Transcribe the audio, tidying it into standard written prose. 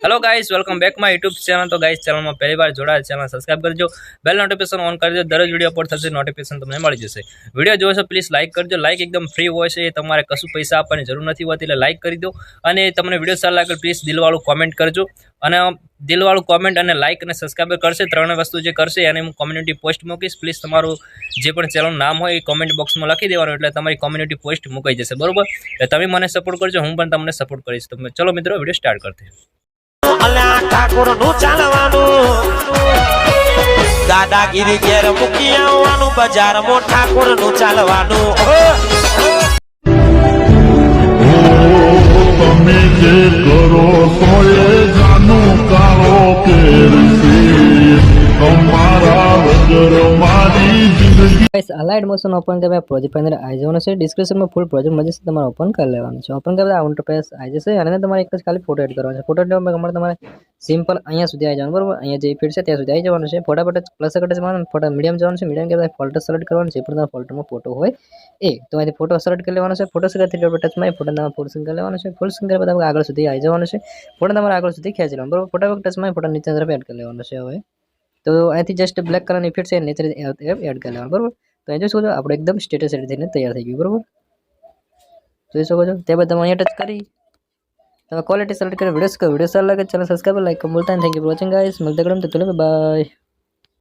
Hello guys, welcome back my YouTube channel. तो guys channel में पहली बार जोड़ा चैनल सब्सक्राइब करजो, बेल नोटिफिकेशन ऑन कर दो। दररोज वीडियो अपलोड थશે नोटिफिकेशन તમને મળી જશે। વિડિયો જોવો છો પ્લીઝ લાઈક કરજો। લાઈક એકદમ ફ્રી હોય છે, તમારે કશું પૈસા આપવાની જરૂર નથી હોતી, એટલે લાઈક કરી દો। અને તમને વિડિયો સારો લાગે પ્લીઝ દિલવાળું કોમેન્ટ કરજો। અને દિલવાળું કોમેન્ટ અને લાઈક અને સબસ્ક્રાઇબ કરશે, ત્રણ વસ્તુ જે કરશે એને હું કોમ્યુનિટી પોસ્ટ મૂકીશ। પ્લીઝ તમારું જે પણ ચેનલનું નામ હોય એ કોમેન્ટ બોક્સમાં લખી દેવાનું, એટલે તમારી કોમ્યુનિટી પોસ્ટ મુકાઈ જશે, બરોબર। એટલે તમે મને સપોર્ટ કરજો, હું પણ તમને સપોર્ટ કરીશ। તો ચલો મિત્રો વિડિયો સ્ટાર્ટ કરते हैं। ઠાકોર નું ચાલવાનું દાદાગીરી ઘેર મૂકી આવવાનું, બજારમાં ઠાકોર નું ચાલવાનું। તમે જે કરો છો એ જાનું કાળો કેરસી તમારા વગર મારી જિંદગી। गाइस अलाइड मोशन ओपन करबा प्रोजेक्ट के अंदर आई जવાનો છે। ડિસ્ક્રિપ્શન માં ફૂલ પ્રોજેક્ટ મજે તમારે ઓપન કરી લેવાનું છે। ઓપન કરતા આ ઇન્ટરફેસ આવી જશે અને તમારે એક જ ખાલી ફોટો એડ કરવાનો છે। ફોટો એડ કરવા તમારે સિમ્પલ અહીંયા સુધી આવી જવાનું, બરોબર। અહીંયા જે ફીડ છે ત્યાં સુધી આવી જવાનું છે। ફોટા પર પ્લસ કટ જવાનું, ફોટા મીડિયમ જવાનું છે। મીડિયમ કે ફોલ્ડર સિલેક્ટ કરવાનું છે, પણ ફોલ્ડરમાં ફોટો હોય એ તો અહીંથી ફોટો સિલેક્ટ કરી લેવાનો છે। ફોટો સિલેક્ટ થઈને ટચમાં ફોટો તમારે ફૂલ સ્ક્રીન કરી લેવાનો છે। ફૂલ સ્ક્રીન કર્યા પછી આગળ સુધી આવી જવાનું છે। ફોટો તમારે આગળ સુધી ખેંચી લેવાનો, બરોબર। ફોટા પર ટચમાં ફોટો નીચે તરફ એડ કરી લેવાનો છે। હવે તો અહીંથી જસ્ટ બ્લેક કલરની ફીડ છે નીચે એડ કરી લેવાનું, બરોબર। તો અહીં જોઈ શકો છો આપણે એકદમ સ્ટેટસ એડ થઈને તૈયાર થઈ ગયું, બરોબર। જોઈ શકો છો ત્યારબાદ તમે અહીંયા ટચ કરી તમે ક્વોલિટી સિલેક્ટ કરી વિડીયો સારો લાગે ચેનલ સબસ્ક્રાઇબ લાઈક બોલતા thank you for watching guys. મળતા ગરમ તો ચલો બાય।